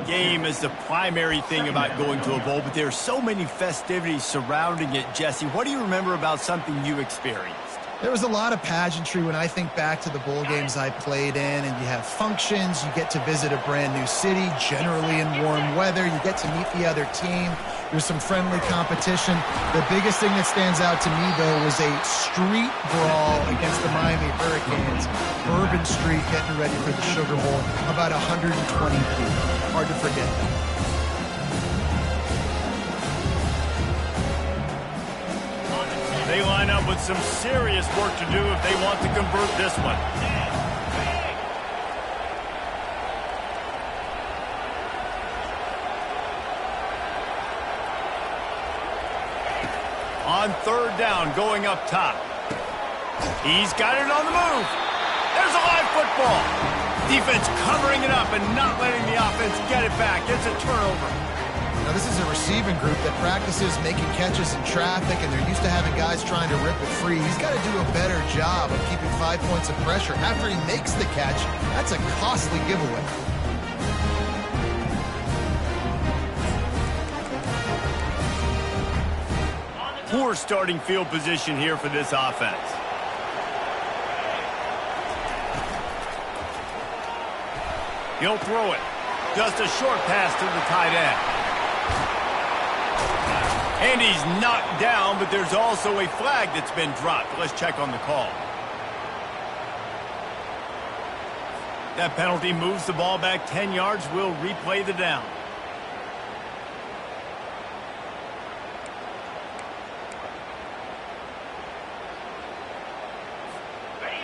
Game is the primary thing about going to a bowl, but there are so many festivities surrounding it. Jesse, what do you remember about something you experienced? There was a lot of pageantry when I think back to the bowl games I played in, and you have functions, you get to visit a brand new city, generally in warm weather, you get to meet the other team, there's some friendly competition. The biggest thing that stands out to me, though, was a street brawl against the Miami Hurricanes. Bourbon Street getting ready for the Sugar Bowl, about 120 people. Hard to forget that. They line up with some serious work to do if they want to convert this one. On third down, going up top. He's got it on the move. There's a live football. Defense covering it up and not letting the offense get it back. It's a turnover. Now, this is a receiving group that practices making catches in traffic, and they're used to having guys trying to rip it free. He's got to do a better job of keeping 5 points of pressure. After he makes the catch, that's a costly giveaway. Poor starting field position here for this offense. He'll throw it. Just a short pass to the tight end. And he's knocked down, but there's also a flag that's been dropped. Let's check on the call. That penalty moves the ball back 10 yards. We'll replay the down.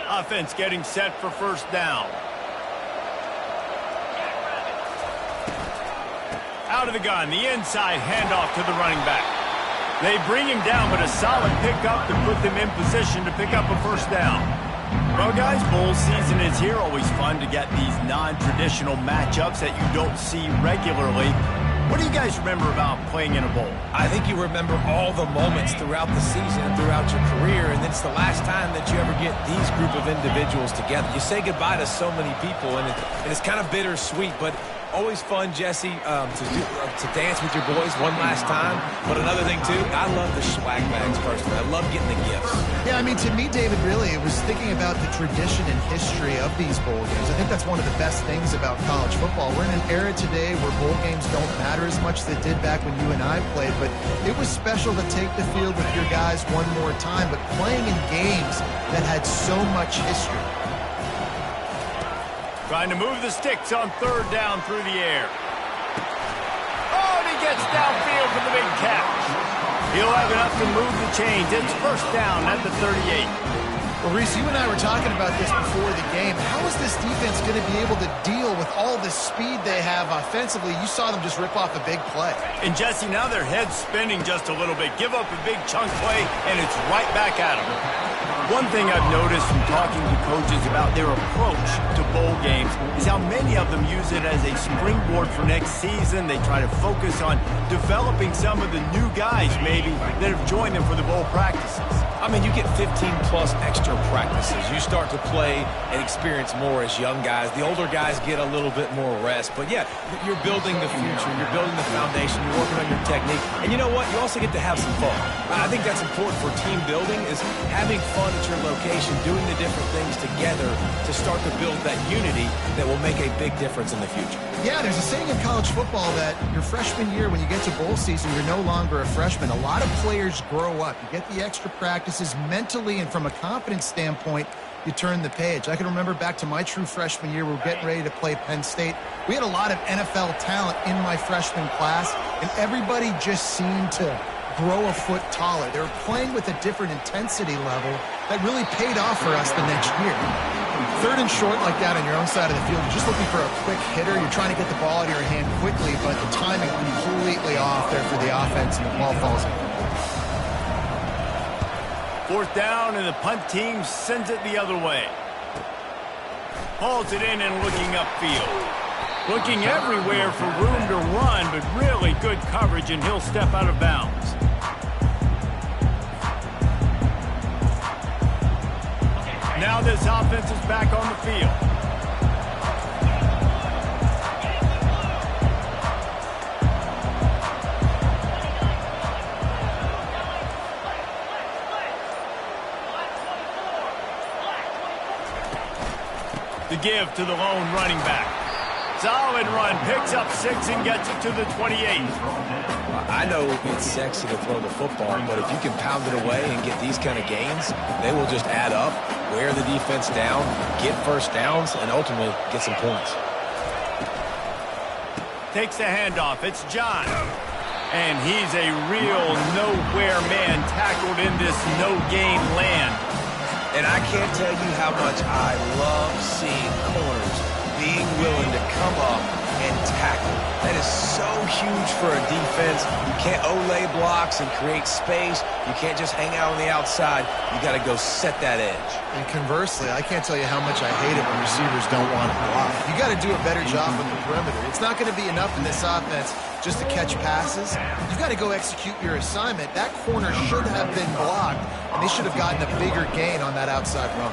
Offense getting set for first down. Out of the gun, the inside handoff to the running back. They bring him down, but a solid pickup to put them in position to pick up a first down. Well, guys, bowl season is here. Always fun to get these non-traditional matchups that you don't see regularly. What do you guys remember about playing in a bowl? I think you remember all the moments throughout the season and throughout your career, and it's the last time that you ever get these group of individuals together. You say goodbye to so many people, and it's kind of bittersweet, but always fun, Jesse, to dance with your boys one last time. But another thing, too, I love the swag bags personally. I love getting the gifts. Yeah, I mean, to me, David, really, it was thinking about the tradition and history of these bowl games. I think that's one of the best things about college football. We're in an era today where bowl games don't matter as much as they did back when you and I played, but it was special to take the field with your guys one more time, but playing in games that had so much history. Trying to move the sticks on third down through the air. Oh, and he gets downfield for the big catch. He'll have enough to move the chains. It's first down at the 38. Well, Reese, you and I were talking about this before the game. How is this defense going to be able to deal with all the speed they have offensively? You saw them just rip off a big play. And, Jesse, now their head's spinning just a little bit. Give up a big chunk play, and it's right back at them. One thing I've noticed from talking to coaches about their approach to bowl games is how many of them use it as a springboard for next season. They try to focus on developing some of the new guys, maybe, that have joined them for the bowl practices. I mean, you get 15-plus extra practices. You start to play and experience more as young guys. The older guys get a little bit more rest. But, yeah, you're building the future. You're building the foundation. You're working on your technique. And you know what? You also get to have some fun. I think that's important for team building is having fun at your location, doing the different things together to start to build that unity that will make a big difference in the future. Yeah, there's a saying in college football that your freshman year, when you get to bowl season, you're no longer a freshman. A lot of players grow up. You get the extra practices mentally, and from a confidence standpoint, you turn the page. I can remember back to my true freshman year, we were getting ready to play Penn State. We had a lot of NFL talent in my freshman class, and everybody just seemed to grow a foot taller. They were playing with a different intensity level that really paid off for us the next year. Third and short like that on your own side of the field, you're just looking for a quick hitter. You're trying to get the ball out of your hand quickly, but the timing completely off there for the offense, and the ball falls in. Fourth down, and the punt team sends it the other way. Hauls it in and looking upfield. Looking everywhere for room to run, but really good coverage, and he'll step out of bounds. Now this offense is back on the field. give to the lone running back. Solid run, picks up 6 and gets it to the 28. I know it's sexy to throw the football, but if you can pound it away and get these kind of gains, they will just add up, wear the defense down, get first downs, and ultimately get some points. Takes the handoff. It's John. And he's a real nowhere man tackled in this no-gain land. And I can't tell you how much I love seeing corners being willing to come up and tackle. That is so huge for a defense. You can't olay blocks and create space. You can't just hang out on the outside. You got to go set that edge. And conversely, I can't tell you how much I hate it when receivers don't want to block. You got to do a better job on the perimeter. It's not going to be enough in this offense just to catch passes. You've got to go execute your assignment. That corner should have been blocked, and they should have gotten a bigger gain on that outside run.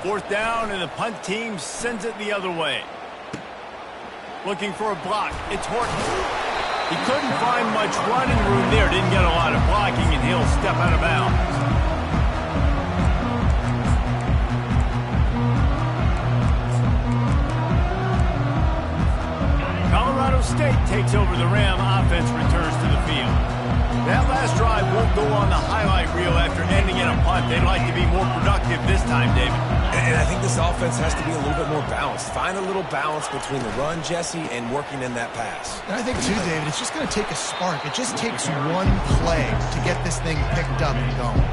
4th down, and the punt team sends it the other way. Looking for a block. It's Horton. He couldn't find much running room there. Didn't get a lot of blocking, and he'll step out of bounds. Colorado State takes over the Ram. Offense returns to the field. That last drive won't go on the highlight reel after ending in a punt. They'd like to be more productive this time, David. And I think this offense has to be a little bit more balanced. Find a little balance between the run, Jesse, and working in that pass. And I think, too, David, it's just going to take a spark. It just takes one play to get this thing picked up and going.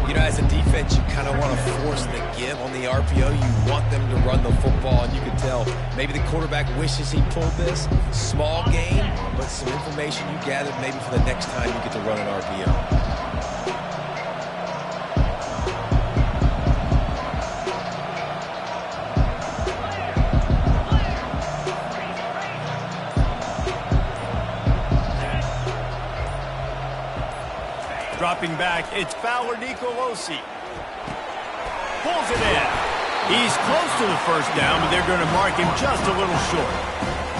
You know, as a defense, you kind of want to force the give on the RPO. You want them to run the football, and you can tell maybe the quarterback wishes he pulled this. Small game, but some information you gathered maybe for the next time you get to run an RPO. Dropping back, it's Fowler Nicolosi. Pulls it in. He's close to the first down, but they're going to mark him just a little short.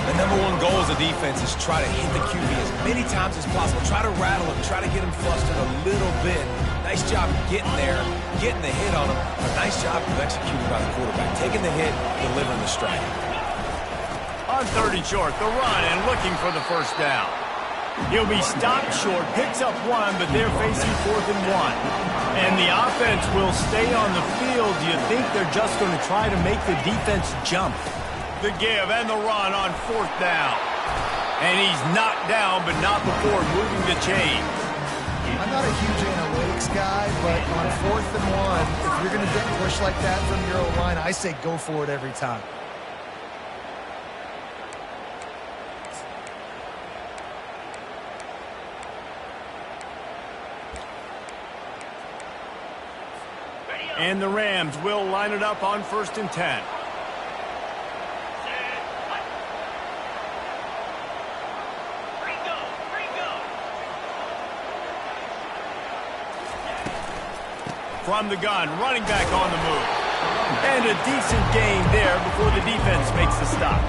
The number one goal as a defense is try to hit the QB as many times as possible. Try to rattle him, try to get him flustered a little bit. Nice job getting there, getting the hit on him. A nice job of executing by the quarterback. Taking the hit, delivering the strike. On 3rd and short, the run and looking for the first down. He'll be stopped short, picks up 1, but they're facing 4th and 1. And the offense will stay on the field. Do you think they're just going to try to make the defense jump? The give and the run on 4th down. And he's knocked down, but not before moving the chain. I'm not a huge analytics guy, but on 4th and 1, if you're going to get pushed like that from your O-line, I say go for it every time. And the Rams will line it up on 1st and 10. From the gun, running back on the move. And a decent gain there before the defense makes the stop.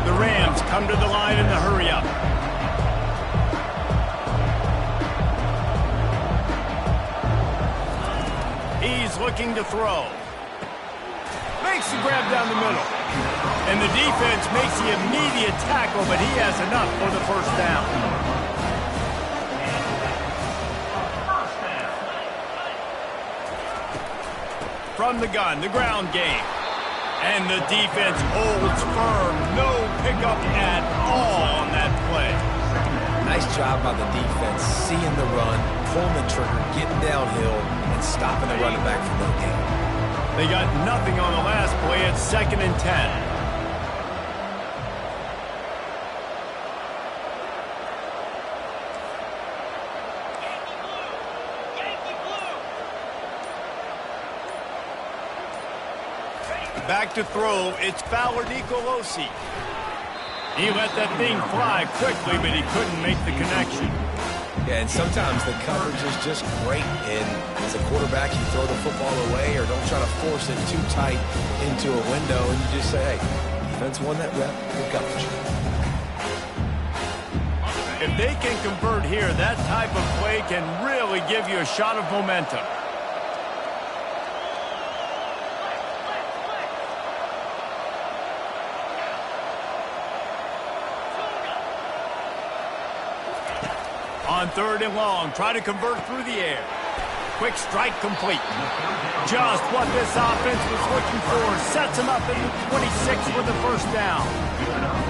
The Rams come to the line in the hurry-up. He's looking to throw. Makes the grab down the middle. And the defense makes the immediate tackle, but he has enough for the first down. From the gun, the ground game. And the defense holds firm. No pickup at all on that play. Nice job by the defense, seeing the run, pulling the trigger, getting downhill, and stopping the running back from the game. They got nothing on the last play. It's 2nd and 10. Back to throw, it's Fowler Nicolosi. He let that thing fly quickly, but he couldn't make the connection. Yeah, and sometimes the coverage is just great. And as a quarterback, you throw the football away or don't try to force it too tight into a window, and you just say, hey, defense won that rep, good coverage. If they can convert here, that type of play can really give you a shot of momentum. On 3rd and long, try to convert through the air. Quick strike complete. Just what this offense was looking for. Sets him up at the 26 with the first down.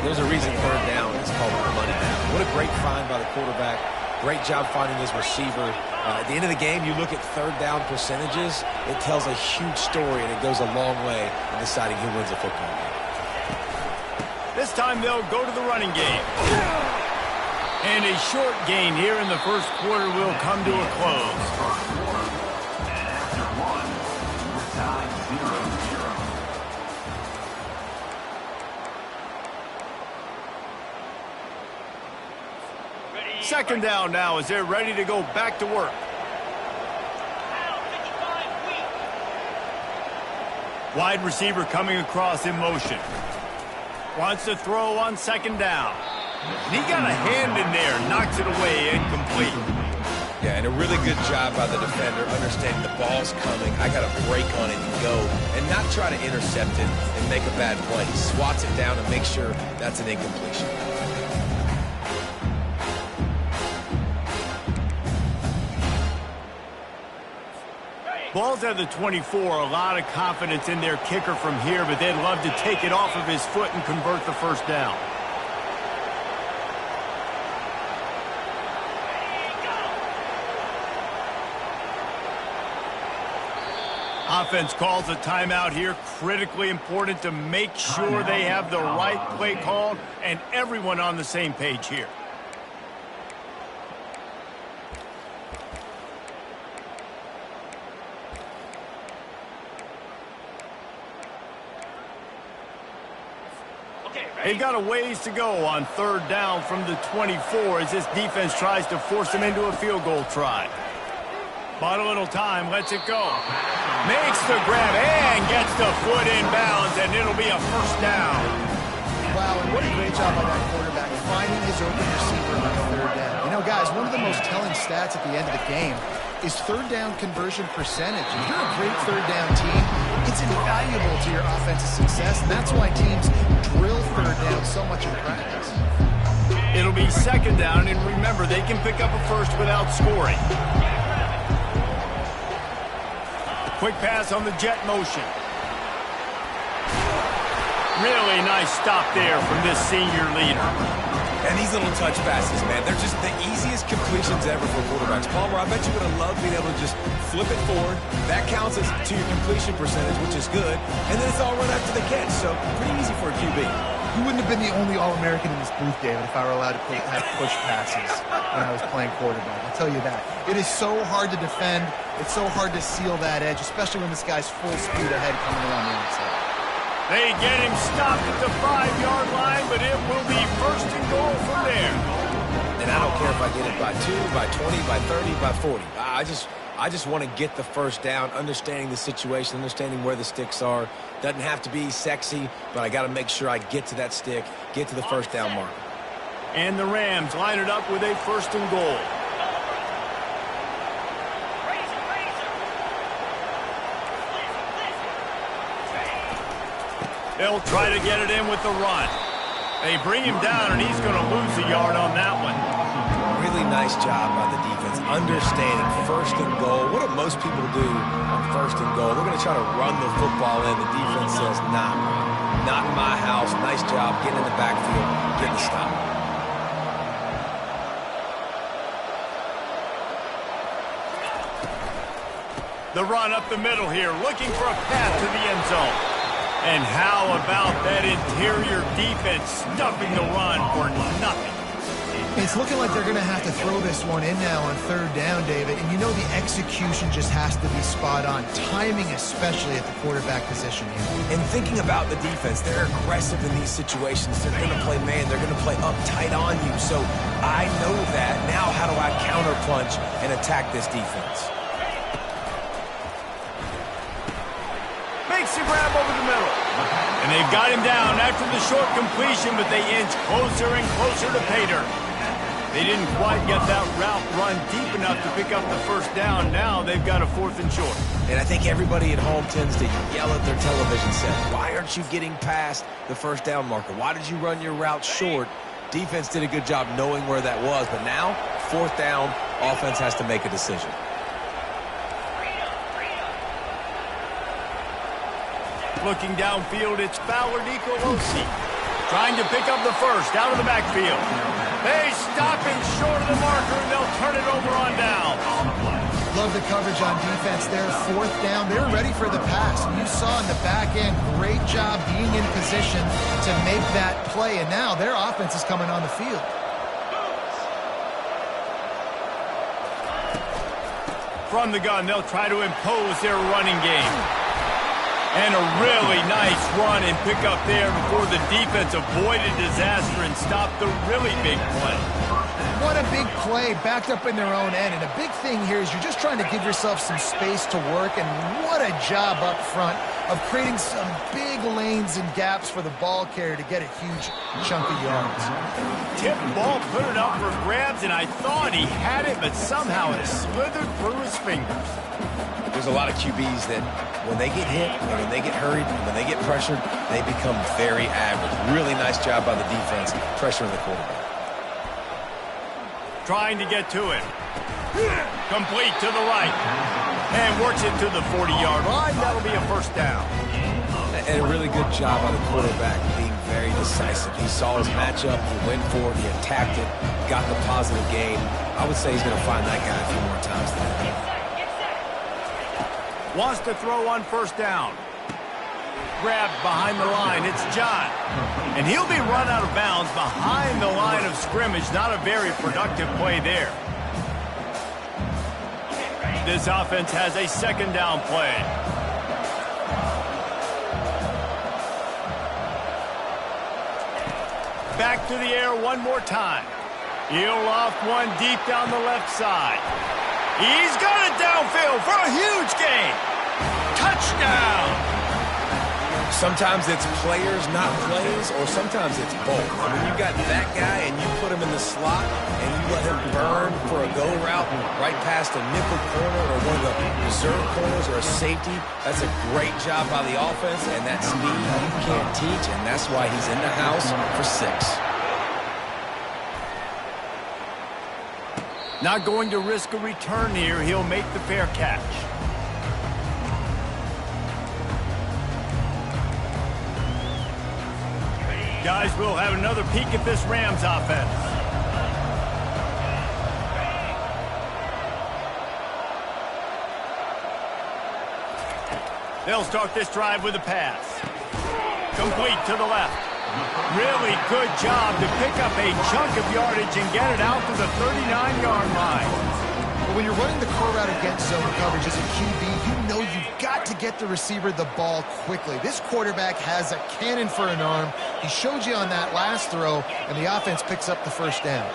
There's a reason 3rd down is called the money down. What a great find by the quarterback. Great job finding his receiver. At the end of the game, you look at 3rd down percentages. It tells a huge story, and it goes a long way in deciding who wins a football game. This time they'll go to the running game. And a short game here in the first quarter will come to a close. Second down now as they're ready to go back to work. Wide receiver coming across in motion. Wants to throw on 2nd down. He got a hand in there, knocks it away, incomplete. Yeah, and a really good job by the defender, understanding the ball's coming. I got to break on it and go, and not try to intercept it and make a bad play. Swats it down and make sure that's an incompletion. Ball's at the 24, a lot of confidence in their kicker from here, but they'd love to take it off of his foot and convert the first down. Offense calls a timeout here. Critically important to make sure they have the right play called and everyone on the same page here. They've got a ways to go on 3rd down from the 24 as this defense tries to force them into a field goal try. Bought a little time, lets it go. Makes the grab and gets the foot in bounds, and it'll be a first down. Wow, and what a great job by that quarterback finding his open receiver on 3rd down. You know, guys, one of the most telling stats at the end of the game is 3rd down conversion percentage. If you're a great 3rd down team, it's invaluable to your offensive success, and that's why teams drill 3rd down so much in practice. It'll be 2nd down, and remember, they can pick up a first without scoring. Quick pass on the jet motion. Really nice stop there from this senior leader. And these little touch passes, man, they're just the easiest completions ever for quarterbacks. Palmer, I bet you would have loved being able to just flip it forward. That counts as to your completion percentage, which is good. And then it's all run after the catch, so pretty easy for a QB. You wouldn't have been the only All-American in this booth, David, if I were allowed to have push passes when I was playing quarterback. I'll tell you that. It is so hard to defend. It's so hard to seal that edge, especially when this guy's full speed ahead coming around the outside. They get him stopped at the 5-yard line, but it will be 1st and goal from there. And I don't care if I get it by 2, by 20, by 30, by 40. I just want to get the first down, understanding the situation, understanding where the sticks are. Doesn't have to be sexy, but I got to make sure I get to that stick, get to the first down mark. And the Rams line it up with a 1st and goal. They'll try to get it in with the run. They bring him down, and he's going to lose a yard on that one. Really nice job by the defense, understanding 1st and goal. What do most people do on 1st and goal? They're going to try to run the football in. The defense says, nah, not in my house. Nice job getting in the backfield, getting the stop. The run up the middle here, looking for a path to the end zone. And how about that interior defense stuffing the run for nothing? It's looking like they're going to have to throw this one in now on 3rd down, David. And you know the execution just has to be spot on. Timing especially at the quarterback position here. And thinking about the defense, they're aggressive in these situations. They're going to play man. They're going to play up tight on you. So I know that. Now how do I counterpunch and attack this defense? Makes the grab over the middle. And they've got him down after the short completion, but they inch closer and closer to pay dirt. They didn't quite get that route run deep enough to pick up the first down. Now they've got a 4th and short. And I think everybody at home tends to yell at their television set. Why aren't you getting past the first down marker? Why did you run your route short? Defense did a good job knowing where that was, but now 4th down, offense has to make a decision. Looking downfield, it's Fowler Nicolosi. Trying to pick up the first out of the backfield. They stop him short of the marker, and they'll turn it over on down. Love the coverage on defense there. 4th down. They're ready for the pass. You saw in the back end, great job being in position to make that play. And now their offense is coming on the field. From the gun, they'll try to impose their running game. And a really nice run and pick up there before the defense avoided disaster and stopped the really big play. What a big play, backed up in their own end. And a big thing here is you're just trying to give yourself some space to work. And what a job up front of creating some big lanes and gaps for the ball carrier to get a huge chunk of yards. Tip ball, put it up for grabs, and I thought he had it, but somehow it slithered through his fingers. There's a lot of QBs that when they get hit and when they get hurried and when they get pressured, they become very average. Really nice job by the defense pressuring the quarterback. Trying to get to it. Complete to the right. And works it to the 40-yard line. That'll be a first down. And a really good job by the quarterback being very decisive. He saw his matchup, he went for it, he attacked it, got the positive gain. I would say he's going to find that guy a few more times today. Wants to throw on first down. Grabbed behind the line. It's John. And he'll be run out of bounds behind the line of scrimmage. Not a very productive play there. This offense has a 2nd down play. Back to the air one more time. He'll loft one deep down the left side. He's got it downfield for a huge gain. Touchdown! Sometimes it's players, not plays, or sometimes it's both. I mean, you got that guy and you put him in the slot and you let him burn for a go route right past a nickel corner or one of the reserve corners or a safety. That's a great job by the offense, and that speed you can't teach, and that's why he's in the house for 6. Not going to risk a return here. He'll make the fair catch. Guys, we'll have another peek at this Rams offense. They'll start this drive with a pass. Complete to the left. Really good job to pick up a chunk of yardage and get it out to the 39-yard line. Well, when you're running the core route against zone coverage as a QB, you know you've got to get the receiver the ball quickly. This quarterback has a cannon for an arm. He showed you on that last throw, and the offense picks up the first down.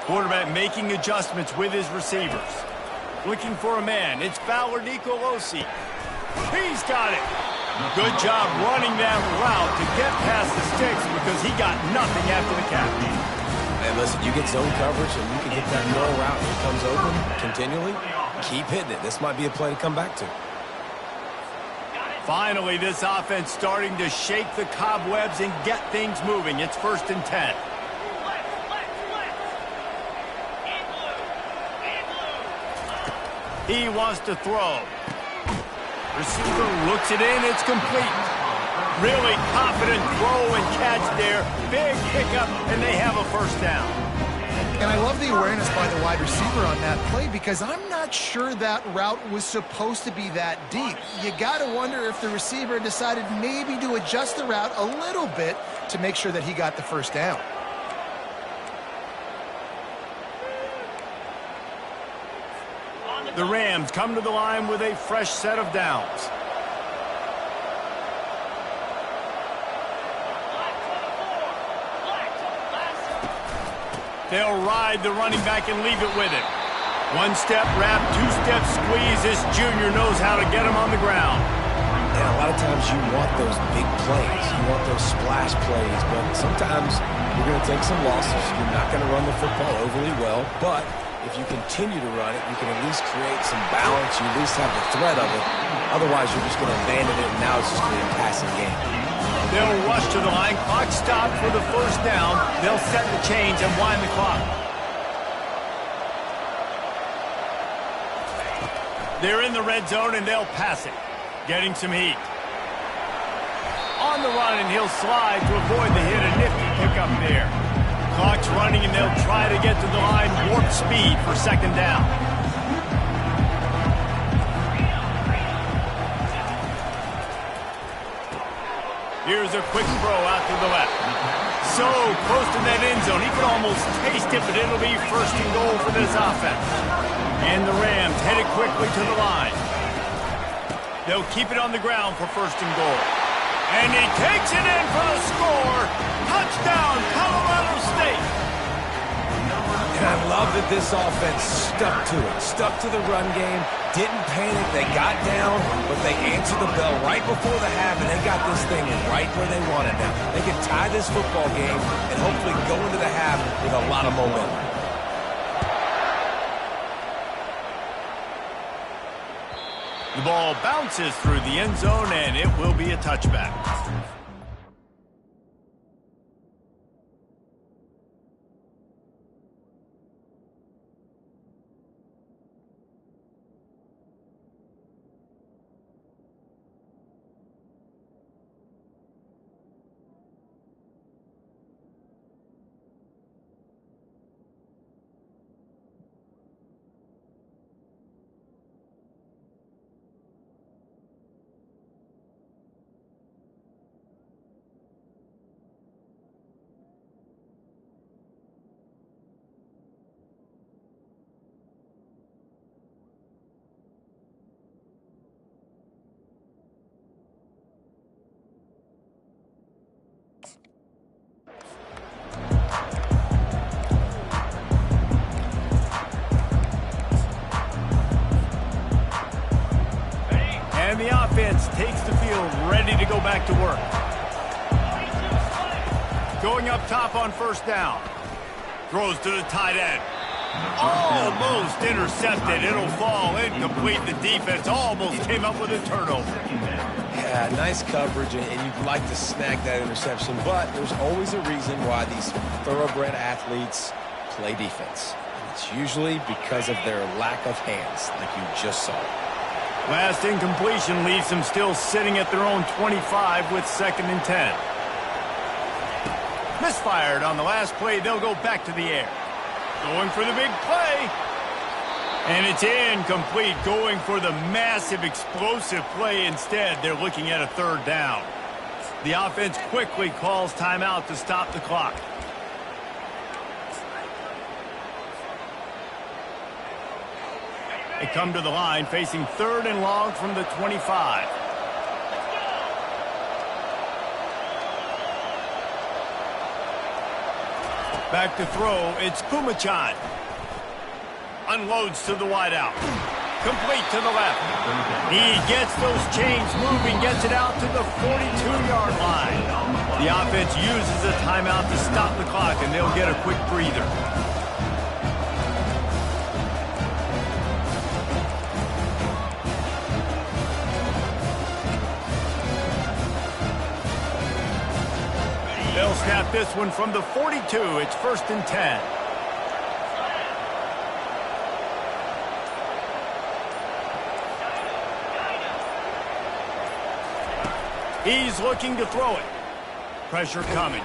Quarterback making adjustments with his receivers. Looking for a man. It's Fowler Nicolosi. He's got it. Good job running that route to get past the sticks because he got nothing after the catch. And listen, you get zone coverage and you can hit that curl route and it comes open continually. Keep hitting it. This might be a play to come back to. Finally, this offense starting to shake the cobwebs and get things moving. It's 1st and 10. He wants to throw. Receiver looks it in. It's complete. Really confident throw and catch there. Big pickup, and they have a first down. And I love the awareness by the wide receiver on that play because I'm not sure that route was supposed to be that deep. You got to wonder if the receiver decided maybe to adjust the route a little bit to make sure that he got the first down. The Rams come to the line with a fresh set of downs. They'll ride the running back and leave it with him. One-step wrap, two-step squeeze. This junior knows how to get him on the ground. And a lot of times you want those big plays. You want those splash plays, but sometimes you're going to take some losses. You're not going to run the football overly well, but if you continue to run it, you can at least create some balance. You at least have the threat of it. Otherwise, you're just going to abandon it, and now it's just going to be a passing game. They'll rush to the line. Clock stopped for the first down. They'll set the chains and wind the clock. They're in the red zone, and they'll pass it. Getting some heat. On the run, and he'll slide to avoid the hit. A nifty pickup there. Clock's running, and they'll try to get to the line. Warp speed for second down. Here's a quick throw out to the left. So close to that end zone. He could almost taste it, but it'll be first and goal for this offense. And the Rams headed quickly to the line. They'll keep it on the ground for first and goal. And he takes it in for the score. Touchdown, Colorado State. And I love that this offense stuck to it, stuck to the run game, didn't panic. They got down, but they answered the bell right before the half, and they got this thing right where they wanted now. They can tie this football game and hopefully go into the half with a lot of momentum. The ball bounces through the end zone, and it will be a touchback. And the offense takes the field, ready to go back to work. Going up top on first down. Throws to the tight end. Almost intercepted. It'll fall incomplete. The defense almost came up with a turnover. Yeah, nice coverage, and you'd like to snag that interception, but there's always a reason why these thoroughbred athletes play defense. And it's usually because of their lack of hands, like you just saw. Last incompletion leaves them still sitting at their own 25 with 2nd and 10. Misfired on the last play. They'll go back to the air. Going for the big play. And it's incomplete. Going for the massive explosive play instead. They're looking at a 3rd down. The offense quickly calls timeout to stop the clock. They come to the line facing 3rd and long from the 25. Back to throw, it's Kumachan. Unloads to the wideout. Complete to the left. He gets those chains moving, gets it out to the 42-yard line. The offense uses a timeout to stop the clock, and they'll get a quick breather. They'll snap this one from the 42. It's 1st and 10. He's looking to throw it. Pressure coming.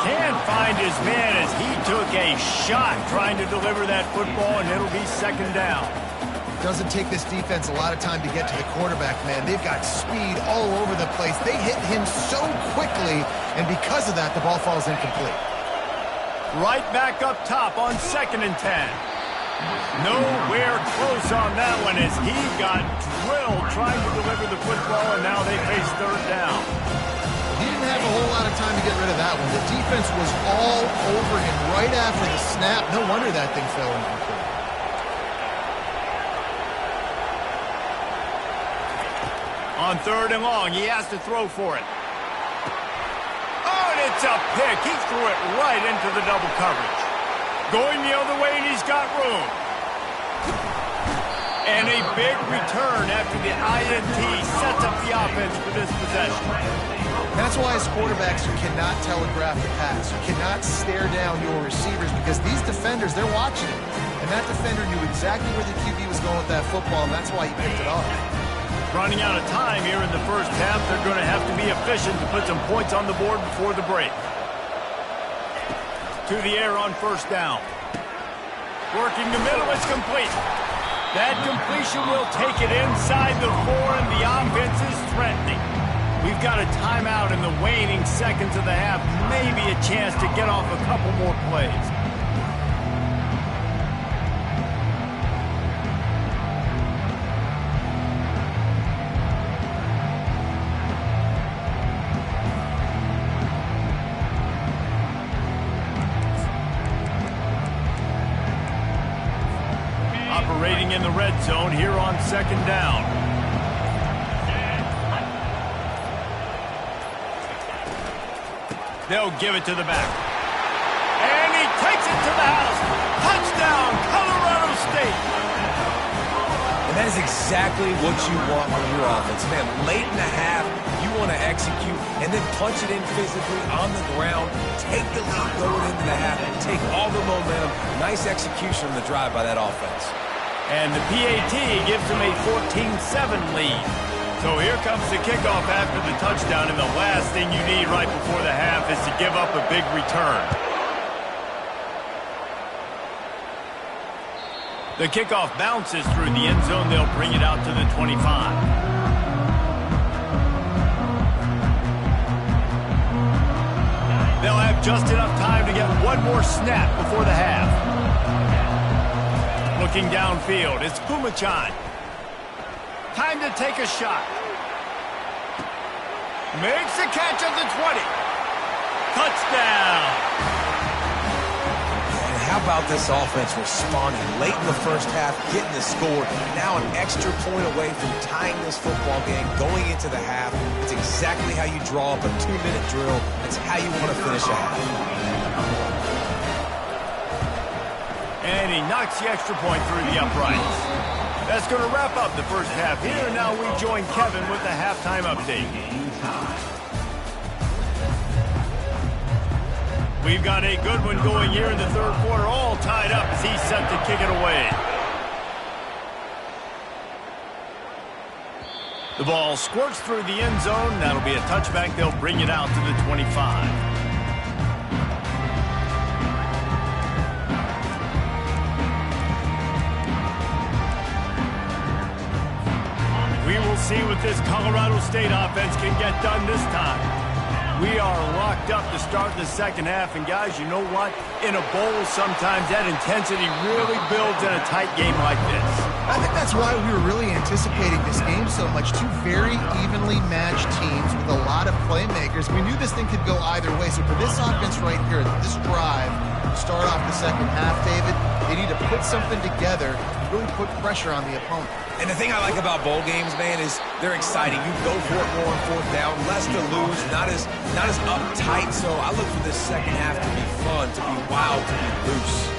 Can't find his man as he took a shot trying to deliver that football, and it'll be 2nd down. Doesn't take this defense a lot of time to get to the quarterback, man. They've got speed all over the place. They hit him so quickly, and because of that, the ball falls incomplete. Right back up top on 2nd and 10. Nowhere close on that one as he got drilled trying to deliver the football, and now they face 3rd down. He didn't have a whole lot of time to get rid of that one. The defense was all over him right after the snap. No wonder that thing fell incomplete. On 3rd and long, he has to throw for it. Oh, and it's a pick. He threw it right into the double coverage. Going the other way, and he's got room. And a big return after the INT sets up the offense for this possession. That's why as quarterbacks, you cannot telegraph the pass. You cannot stare down your receivers because these defenders, they're watching it. And that defender knew exactly where the QB was going with that football, and that's why he picked it off. Running out of time here in the first half, they're going to have to be efficient to put some points on the board before the break. To the air on first down. Working the middle, it's complete. That completion will take it inside the 4, and the offense is threatening. We've got a timeout in the waning seconds of the half. Maybe a chance to get off a couple more plays. Operating in the red zone here on second down. They'll give it to the back. And he takes it to the house. Touchdown, Colorado State. And that is exactly what you want from your offense. Man, late in the half, you want to execute and then punch it in physically on the ground. Take the lead going into the half and take all the momentum. Nice execution on the drive by that offense. And the PAT gives them a 14-7 lead. So here comes the kickoff after the touchdown, and the last thing you need right before the half is to give up a big return. The kickoff bounces through the end zone. They'll bring it out to the 25. They'll have just enough time to get one more snap before the half. Looking downfield, it's Pumachan. Time to take a shot. Makes the catch at the 20. Touchdown. And how about this offense responding late in the first half, getting the score, now an extra point away from tying this football game, going into the half. It's exactly how you draw up a 2-minute drill. That's how you want to finish a half. And he knocks the extra point through the uprights. That's going to wrap up the first half here. Now we join Kevin with the halftime update. We've got a good one going here in the third quarter, all tied up as he's set to kick it away. The ball squirts through the end zone. That'll be a touchback. They'll bring it out to the 25. See what this Colorado State offense can get done this time. We are locked up to start the second half, and guys, you know what? In a bowl, sometimes that intensity really builds in a tight game like this. I think that's why we were really anticipating this game so much. Two very evenly matched teams with a lot of playmakers. We knew this thing could go either way. So for this offense right here, this drive, to start off the second half, David, they need to put something together and really put pressure on the opponent. And the thing I like about bowl games, man, is they're exciting. You go for it more on fourth down, less to lose, not as uptight. So I look for this second half to be fun, to be wild, to be loose.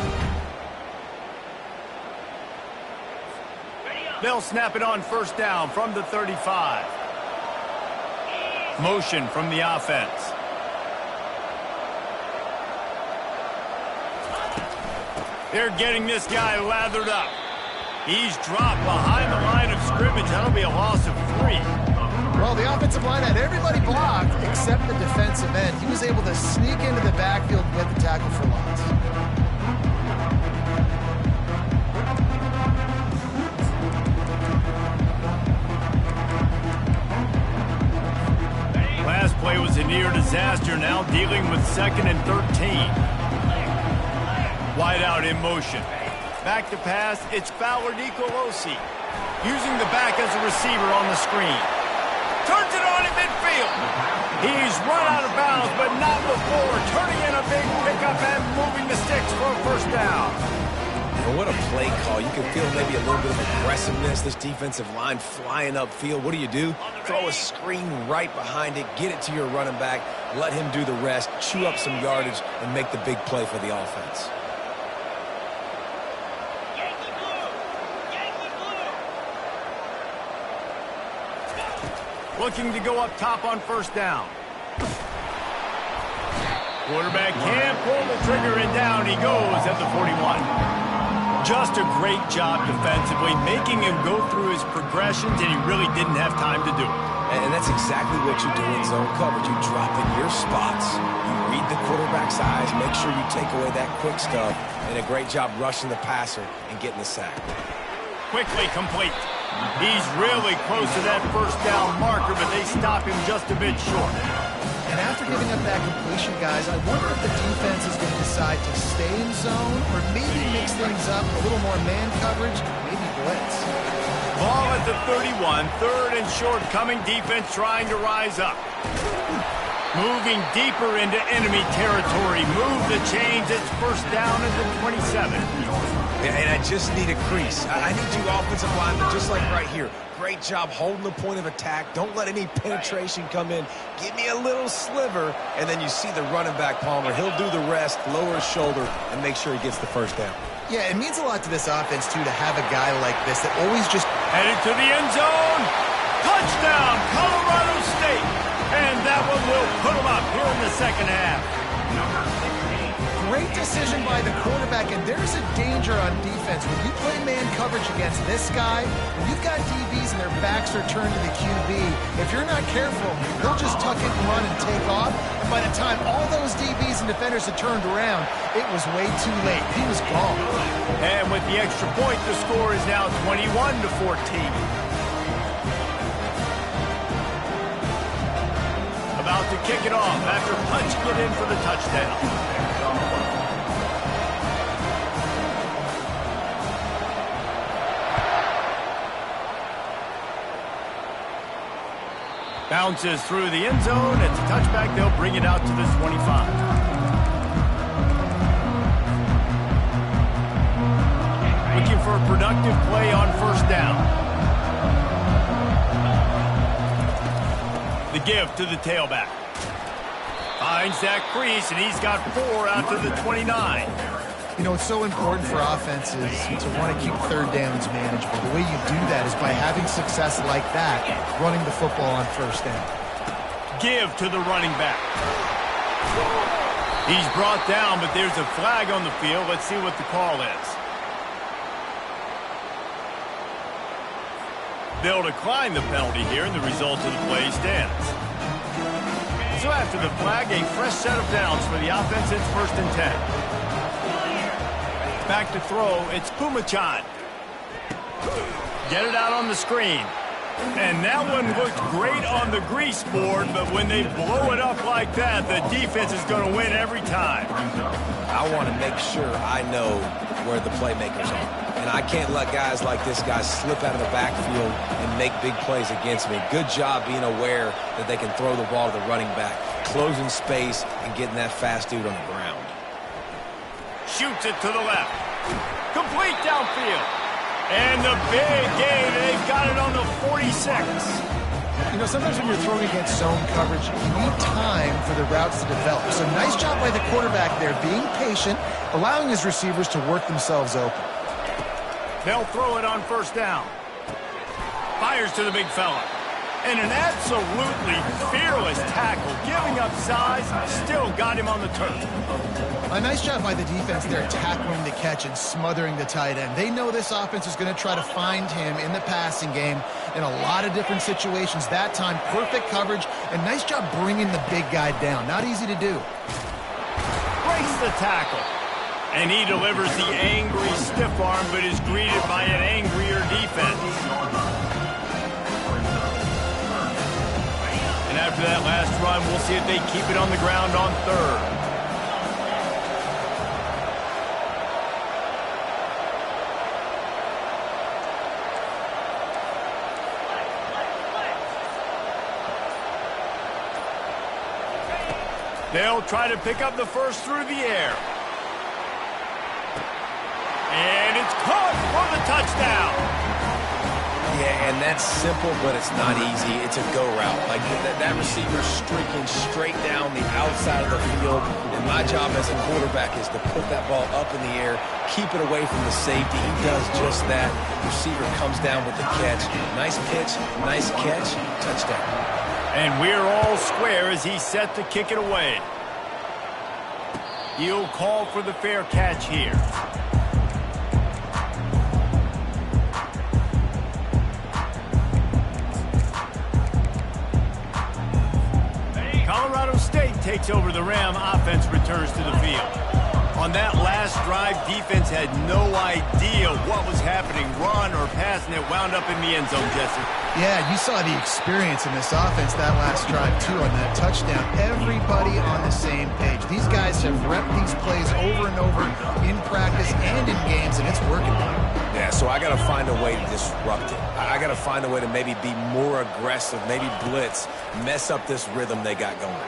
They'll snap it on first down from the 35. Motion from the offense. They're getting this guy lathered up. He's dropped behind the line of scrimmage. That'll be a loss of 3. Well, the offensive line had everybody blocked except the defensive end. He was able to sneak into the backfield and get the tackle for loss. Last play was a near disaster. Now dealing with 2nd and 13. Wide out in motion. Back to pass, it's Fowler Nicolosi. Using the back as a receiver on the screen. Turns it on in midfield. He's run out of bounds, but not before. Turning in a big pickup and moving the sticks for a first down. And what a play call. You can feel maybe a little bit of aggressiveness. This defensive line flying upfield. What do? Throw a screen right behind it. Get it to your running back. Let him do the rest. Chew up some yardage and make the big play for the offense. looking to go up top on first down. Quarterback can't pull the trigger, and down he goes at the 41. Just a great job defensively, making him go through his progressions, and he really didn't have time to do it. And that's exactly what you do in zone coverage. You drop in your spots, you read the quarterback's eyes, make sure you take away that quick stuff, and a great job rushing the passer and getting the sack. Quickly complete. He's really close to that first down marker, but they stop him just a bit short. And after giving up that completion, guys, I wonder if the defense is going to decide to stay in zone or maybe mix things up, a little more man coverage, maybe blitz. Ball at the 31, third and short, coming defense trying to rise up. Moving deeper into enemy territory, move the chains, it's first down at the 27. And I just need a crease. I need you offensive linemen, just like right here. Great job holding the point of attack. Don't let any penetration come in. Give me a little sliver, and then you see the running back, Palmer. He'll do the rest, lower his shoulder, and make sure he gets the first down. Yeah, it means a lot to this offense, too, to have a guy like this that always just... Headed to the end zone. Touchdown, Colorado State. And that one will put them up here in the second half. Great decision by the quarterback, and there's a danger on defense. When you play man coverage against this guy, when you've got DBs and their backs are turned to the QB, if you're not careful, he'll just tuck it and run and take off. And by the time all those DBs and defenders had turned around, it was way too late. He was gone. And with the extra point, the score is now 21-14. About to kick it off after punching it in for the touchdown. Bounces through the end zone. It's a touchback. They'll bring it out to the 25. Looking for a productive play on first down. The give to the tailback. Finds that crease, and he's got 4 out to the 29. You know, it's so important for offenses to want to keep third downs manageable. The way you do that is by having success like that, running the football on first down. Give to the running back. He's brought down, but there's a flag on the field. Let's see what the call is. They'll decline the penalty here, and the result of the play stands. So after the flag, a fresh set of downs for the offense. It's first and 10. Back to throw, it's Pumachan. Get it out on the screen. And that one looked great on the grease board, but when they blow it up like that, the defense is going to win every time. I want to make sure I know where the playmakers are. And I can't let guys like this guy slip out of the backfield and make big plays against me. Good job being aware that they can throw the ball to the running back, closing space, and getting that fast dude on the ground. Shoots it to the left. Complete downfield. And the big gain, they've got it on the 46. You know, sometimes when you're throwing against zone coverage, you need time for the routes to develop. So nice job by the quarterback there, being patient, allowing his receivers to work themselves open. They'll throw it on first down. Fires to the big fella. And an absolutely fearless tackle, giving up size, still got him on the turf. A nice job by the defense there, tackling the catch and smothering the tight end. They know this offense is going to try to find him in the passing game in a lot of different situations. That time, perfect coverage, and nice job bringing the big guy down. Not easy to do. Breaks the tackle. And he delivers the angry stiff arm, but is greeted by an angrier defense. And after that last run, we'll see if they keep it on the ground on third. They'll try to pick up the first through the air. And it's caught for the touchdown. Yeah, And that's simple, but it's not easy. It's a go route. Like that receiver's streaking straight down the outside of the field. And my job as a quarterback is to put that ball up in the air, keep it away from the safety. He does just that. Receiver comes down with the catch. Nice pitch, nice catch, touchdown. And we're all square as he's set to kick it away. He'll call for the fair catch here. Colorado State takes over the Ram. Offense returns to the field. On that last drive, defense had no idea what was happening. Run or pass, and it wound up in the end zone, Jesse. Yeah, you saw the experience in this offense that last drive, too, on that touchdown. Everybody on the same page. These guys have repped these plays over and over in practice and in games, and it's working. Yeah, so I got to find a way to disrupt it. I got to find a way to maybe be more aggressive, maybe blitz, mess up this rhythm they got going.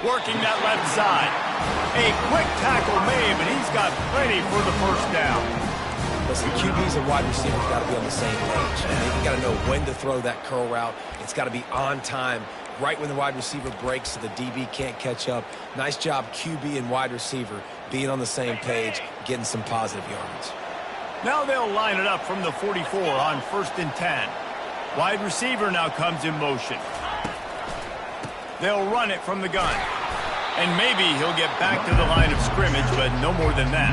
Working that left side. A quick tackle made, but he's got plenty for the first down. Listen, QBs and wide receivers got to be on the same page. And you got to know when to throw that curl route. It's got to be on time, right when the wide receiver breaks so the DB can't catch up. Nice job, QB and wide receiver, being on the same page, getting some positive yards. Now they'll line it up from the 44 on 1st and 10. Wide receiver now comes in motion. They'll run it from the gun. And maybe he'll get back to the line of scrimmage, but no more than that.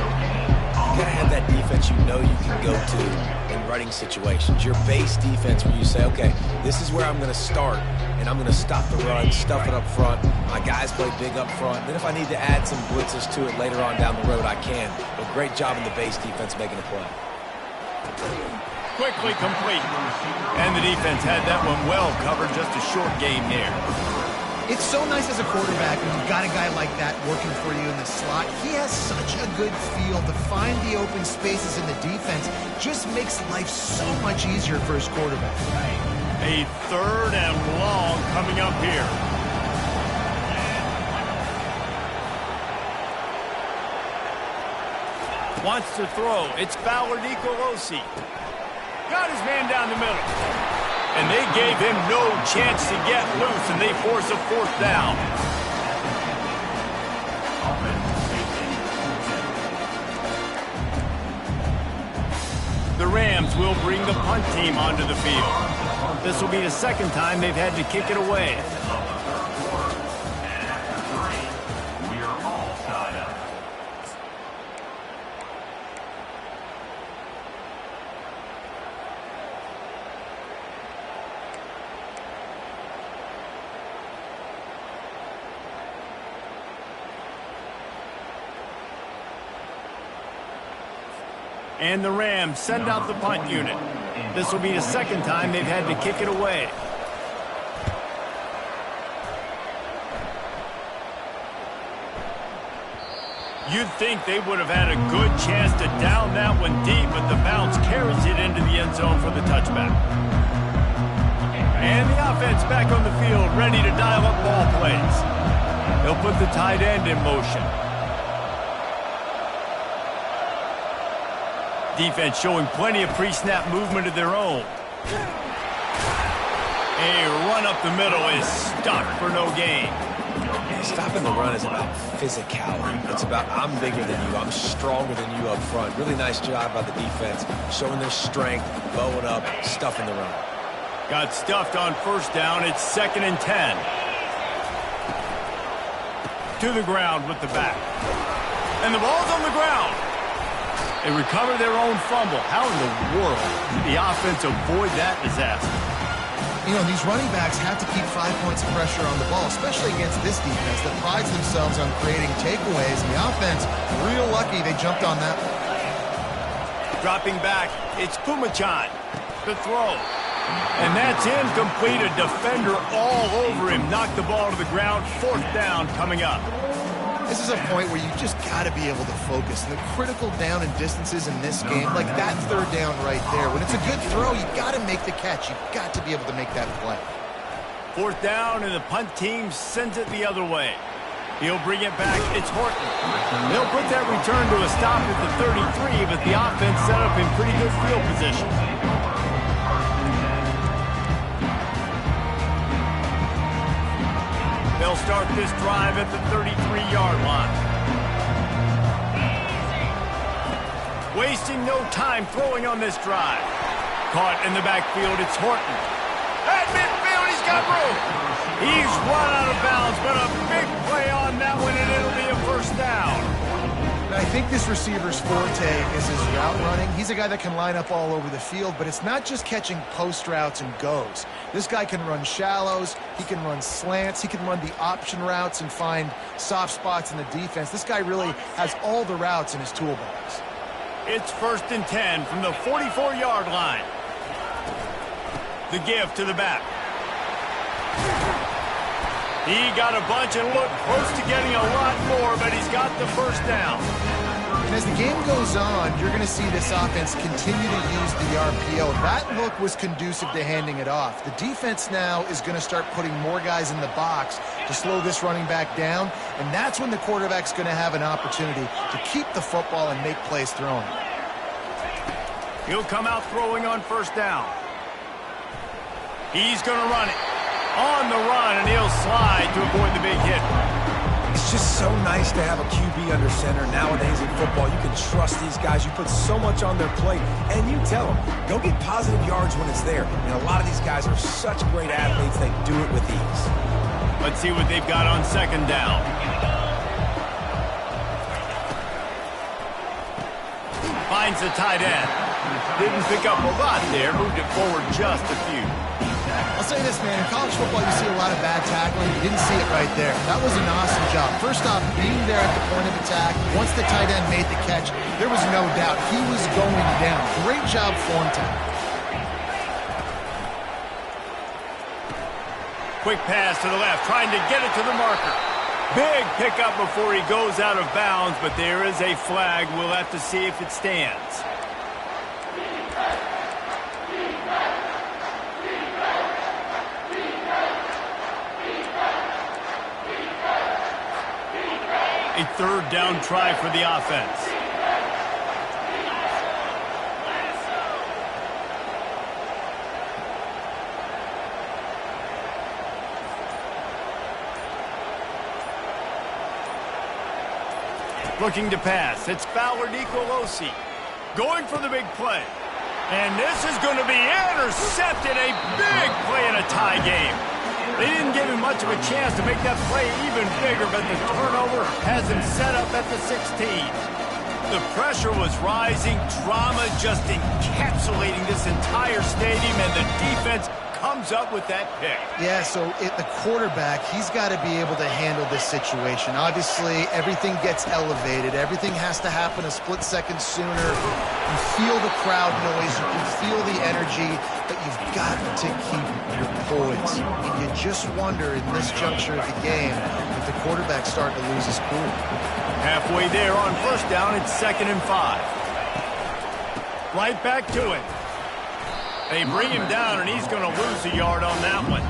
You gotta have that defense you know you can go to in running situations. Your base defense where you say, okay, this is where I'm going to start, and I'm going to stop the run, stuff it up front. My guys play big up front. Then if I need to add some blitzes to it later on down the road, I can. But great job in the base defense making a play. Quickly complete. And the defense had that one well covered, just a short gain there. It's so nice as a quarterback when you've got a guy like that working for you in the slot. He has such a good feel to find the open spaces in the defense. Just makes life so much easier for his quarterback. A 3rd and long coming up here. Wants to throw. It's Fowler Nicolosi. Got his man down the middle. And they gave him no chance to get loose, and they force a 4th down. The Rams will bring the punt team onto the field. This will be the 2nd time they've had to kick it away. And the Rams send out the punt unit. This will be the 2nd time they've had to kick it away. You'd think they would have had a good chance to down that one deep, but the bounce carries it into the end zone for the touchback. And the offense back on the field, ready to dial up ball plays. They'll put the tight end in motion. Defense showing plenty of pre-snap movement of their own. A run up the middle is stopped for no gain. Stopping the run is about physicality. It's about I'm bigger than you, I'm stronger than you up front. Really nice job by the defense, showing their strength, bowing up, stuffing the run. Got stuffed on 1st down. It's 2nd and 10. To the ground with the back. And the ball's on the ground. They recover their own fumble. How in the world did the offense avoid that disaster? You know, these running backs have to keep 5 points of pressure on the ball, especially against this defense that prides themselves on creating takeaways. And the offense, real lucky they jumped on that one. Dropping back, it's Pumachan. The throw. And that's incomplete. A defender all over him. Knocked the ball to the ground. 4th down coming up. This is a point where you just got to be able to focus. And the critical down and distances in this game, like that 3rd down right there. When it's a good throw, you got to make the catch. You've got to be able to make that play. 4th down, and the punt team sends it the other way. He'll bring it back. It's Horton. They'll put that return to a stop at the 33, but the offense set up in pretty good field position. They'll start this drive at the 33-yard line. Wasting no time throwing on this drive. Caught in the backfield, it's Horton. At midfield, he's got room. He's run out of bounds, but a big play on that one, and it'll be a first down. I think this receiver's forte is his route running. He's a guy that can line up all over the field, but it's not just catching post routes and goes. This guy can run shallows, he can run slants, he can run the option routes and find soft spots in the defense. This guy really has all the routes in his toolbox. It's 1st and 10 from the 44-yard line. The give to the back. He got a bunch and looked close to getting a lot more, but he's got the first down. And as the game goes on, you're going to see this offense continue to use the RPO. That look was conducive to handing it off. The defense now is going to start putting more guys in the box to slow this running back down, and that's when the quarterback's going to have an opportunity to keep the football and make plays throwing. He'll come out throwing on first down. He's going to run it. On the run, and he'll slide to avoid the big hit. It's just so nice to have a QB under center. Nowadays in football, you can trust these guys. You put so much on their plate, and you tell them, go get positive yards when it's there. And a lot of these guys are such great athletes, they do it with ease. Let's see what they've got on second down. Finds the tight end. Didn't pick up a lot there, moved it forward just a few. I'll say this, man, in college football you see a lot of bad tackling. You didn't see it right there. That was an awesome job. First off, being there at the point of attack, once the tight end made the catch, there was no doubt he was going down. Great job form tackle. Quick pass to the left, trying to get it to the marker. Big pickup before he goes out of bounds, but there is a flag. We'll have to see if it stands. A third down try for the offense. Looking to pass. It's Fowler Nicolosi going for the big play. And this is going to be intercepted. A big play in a tie game. They didn't give him much of a chance to make that play even bigger, but the turnover has him set up at the 16. The pressure was rising, drama just encapsulating this entire stadium, and the defense comes up with that pick. Yeah, so the quarterback, he's got to be able to handle this situation. Obviously, everything gets elevated. Everything has to happen a split second sooner. You feel the crowd noise. You can feel the energy, but you've got to keep your poise. And you just wonder in this juncture of the game if the quarterback's starting to lose his cool. Halfway there on first down, it's 2nd and 5. Right back to it. They bring him down, and he's going to lose a yard on that one.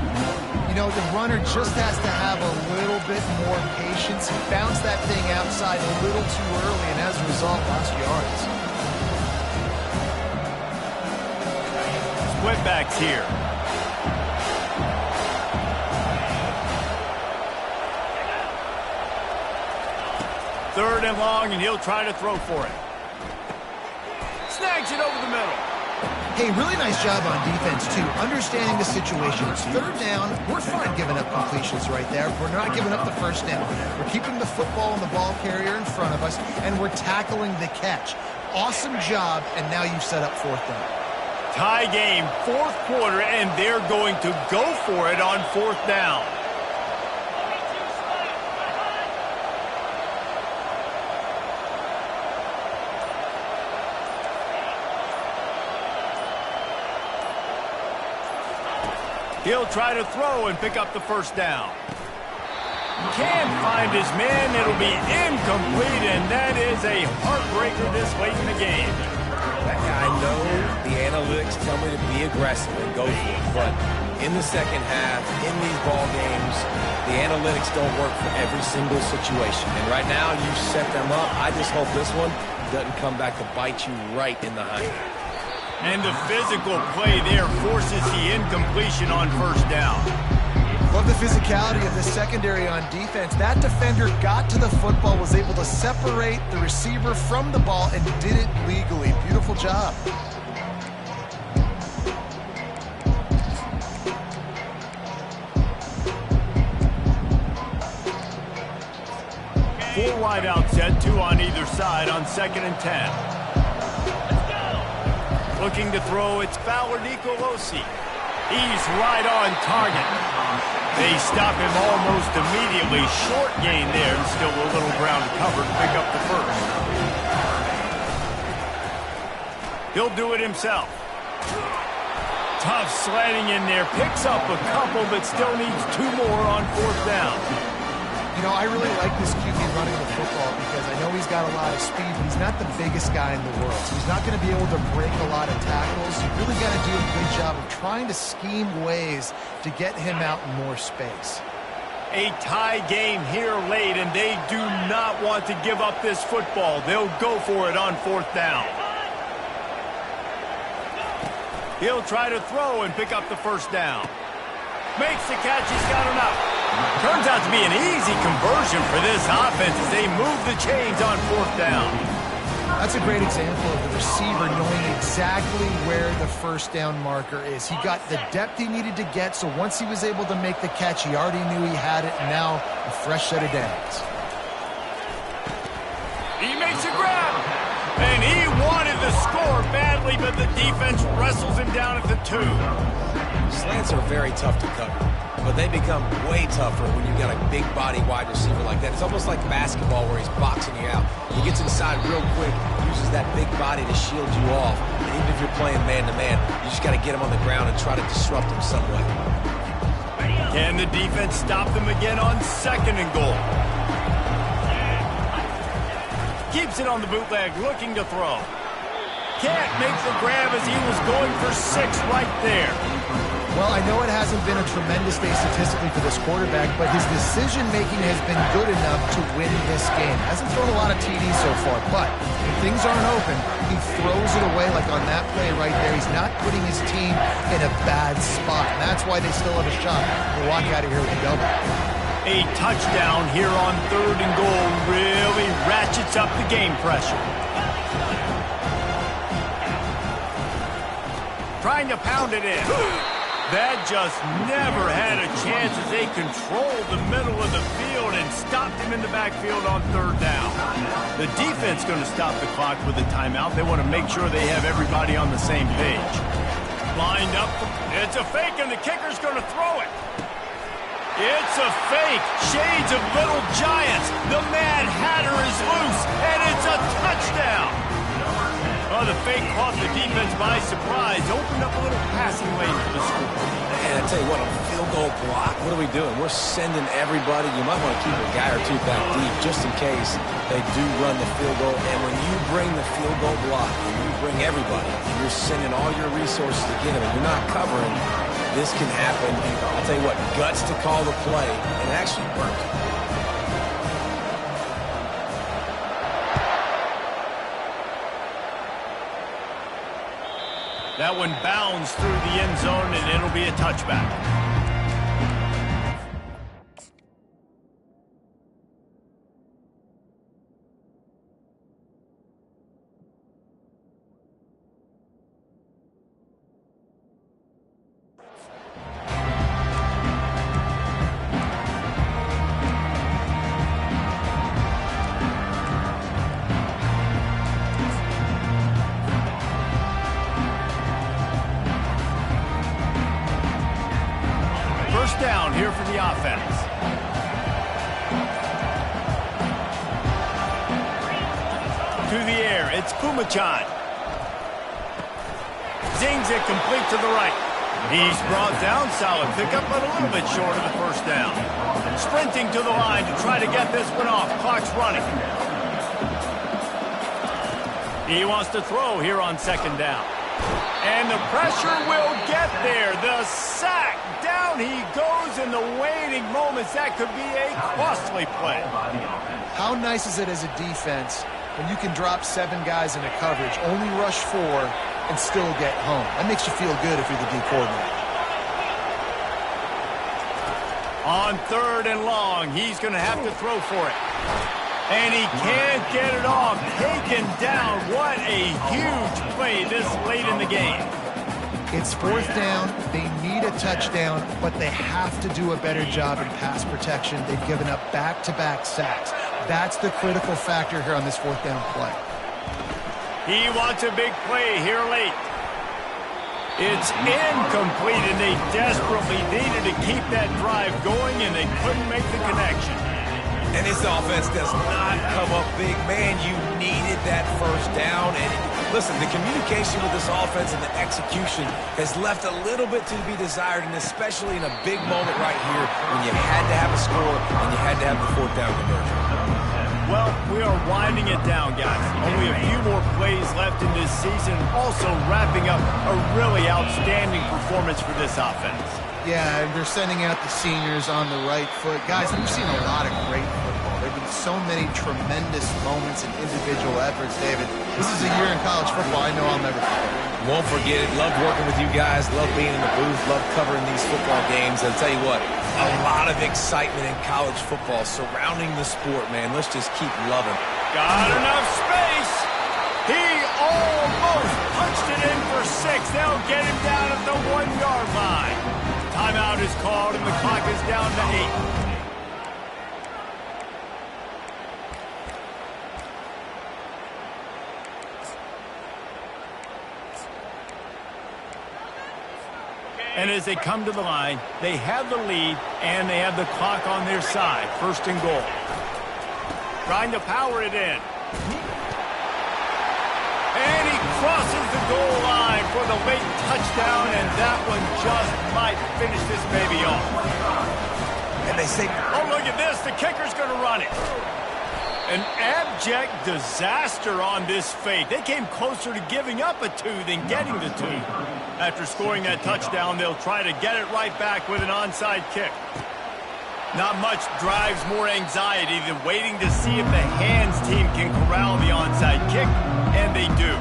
You know, the runner just has to have a little bit more patience. He bounced that thing outside a little too early, and as a result, lost yards. Split backs here. Third and long, and he'll try to throw for it. Snags it over the middle. Hey, really nice job on defense, too. Understanding the situation. It's third down. We're fine giving up completions right there. We're not giving up the first down. We're keeping the football and the ball carrier in front of us, and we're tackling the catch. Awesome job, and now you've set up fourth down. Tie game, fourth quarter, and they're going to go for it on fourth down. He'll try to throw and pick up the first down. Can't find his man. It'll be incomplete, and that is a heartbreaker this late in the game. I know the analytics tell me to be aggressive and go for it, but in the second half, in these ball games, the analytics don't work for every single situation. And right now, you set them up. I just hope this one doesn't come back to bite you right in the hind. And the physical play there forces the incompletion on first down. Love the physicality of the secondary on defense. That defender got to the football, was able to separate the receiver from the ball, and did it legally. Beautiful job. Four wide out set, two on either side on 2nd and 10. Looking to throw, it's Fowler Nicolosi. He's right on target. They stop him almost immediately. Short gain there, and still a little ground to cover to pick up the first. He'll do it himself. Tough sledding in there. Picks up a couple, but still needs two more on 4th down. You know, I really like this QB running the football because I know he's got a lot of speed, but he's not the biggest guy in the world. So he's not going to be able to break a lot of tackles. You really got to do a good job of trying to scheme ways to get him out in more space. A tie game here late, and they do not want to give up this football. They'll go for it on 4th down. He'll try to throw and pick up the first down. Makes the catch. He's got enough. Turns out to be an easy conversion for this offense as they move the chains on 4th down. That's a great example of the receiver knowing exactly where the first down marker is. He got the depth he needed to get, so once he was able to make the catch, he already knew he had it, and now a fresh set of downs. He makes a grab, and he wanted the score badly, but the defense wrestles him down at the 2. Slants are very tough to cover, but they become way tougher when you got a big body wide receiver like that. It's almost like basketball where he's boxing you out. He gets inside real quick, uses that big body to shield you off. And even if you're playing man-to-man, you just got to get him on the ground and try to disrupt him somewhat. Can the defense stop them again on 2nd and goal? Keeps it on the bootleg, looking to throw. Can't make the grab as he was going for 6 right there. Well, I know it hasn't been a tremendous day statistically for this quarterback, but his decision-making has been good enough to win this game. Hasn't thrown a lot of TDs so far, but when things aren't open, he throws it away like on that play right there. He's not putting his team in a bad spot, and that's why they still have a shot to walk out of here with a double. A touchdown here on 3rd and goal really ratchets up the game pressure. Trying to pound it in. That just never had a chance as they controlled the middle of the field and stopped him in the backfield on 3rd down. The defense going to stop the clock with a timeout. They want to make sure they have everybody on the same page. Lined up. It's a fake, and the kicker's going to throw it. It's a fake. Shades of Little Giants. The Mad Hatter is loose, and it's a touchdown. Oh, the fake caught the defense by surprise. Opened up a little passing lane for the score. And I tell you what, a field goal block, what are we doing? We're sending everybody. You might want to keep a guy or two back deep just in case they do run the field goal. And when you bring the field goal block, and you bring everybody, and you're sending all your resources to get them, and you're not covering, this can happen. I'll tell you what, guts to call the play, and it actually worked. That one bounds through the end zone, and it'll be a touchback. Down here for the offense. To the air, it's Pumachan. Zings it complete to the right. He's brought down, solid pickup, but a little bit short of the first down. Sprinting to the line to try to get this one off. Clock's running. He wants to throw here on 2nd down. And the pressure will get there. The sack. Down he goes in the waiting moments. That could be a costly play. How nice is it as a defense when you can drop 7 guys into coverage, only rush 4, and still get home? That makes you feel good if you're the D coordinator. On 3rd and long, he's going to have to throw for it. And he can't get it off. Taken down. What a huge play this late in the game. It's 4th down. They need a touchdown, but they have to do a better job in pass protection. They've given up back-to-back sacks. That's the critical factor here on this 4th down play. He wants a big play here late. It's incomplete, and they desperately needed to keep that drive going, and they couldn't make the connection. And this offense does not come up big. Man, you needed that 1st down. And listen, the communication with this offense and the execution has left a little bit to be desired, and especially in a big moment right here when you had to have a score and you had to have the 4th down conversion. Well, we are winding it down, guys. Only a few more plays left in this season. Also wrapping up a really outstanding performance for this offense. Yeah, and they're sending out the seniors on the right foot. Guys, we've seen a lot of great football. There have been so many tremendous moments and individual efforts, David. This is a year in college football I know I'll never forget. Won't forget it. Loved working with you guys. Loved being in the booth. Loved covering these football games. I'll tell you what, a lot of excitement in college football surrounding the sport, man. Let's just keep loving. Got enough space. He almost punched it in for 6. They'll get him down at the 1-yard line. Timeout is called, and the clock is down to 8. And as they come to the line, they have the lead, and they have the clock on their side. 1st and goal. Trying to power it in. And he crosses the goal line for the late touchdown, and that one just might finish this baby off. And they say, oh, look at this. The kicker's going to run it. An abject disaster on this fake. They came closer to giving up a 2 than getting the 2. After scoring that touchdown, they'll try to get it right back with an onside kick. Not much drives more anxiety than waiting to see if the hands team can corral the onside kick, and they do.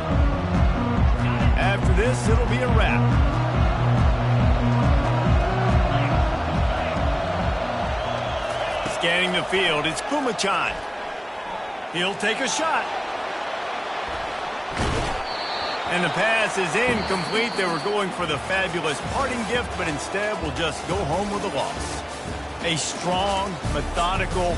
After this, it'll be a wrap. Scanning the field, it's Kumachan. He'll take a shot. And the pass is incomplete. They were going for the fabulous parting gift, but instead will just go home with a loss. A strong, methodical,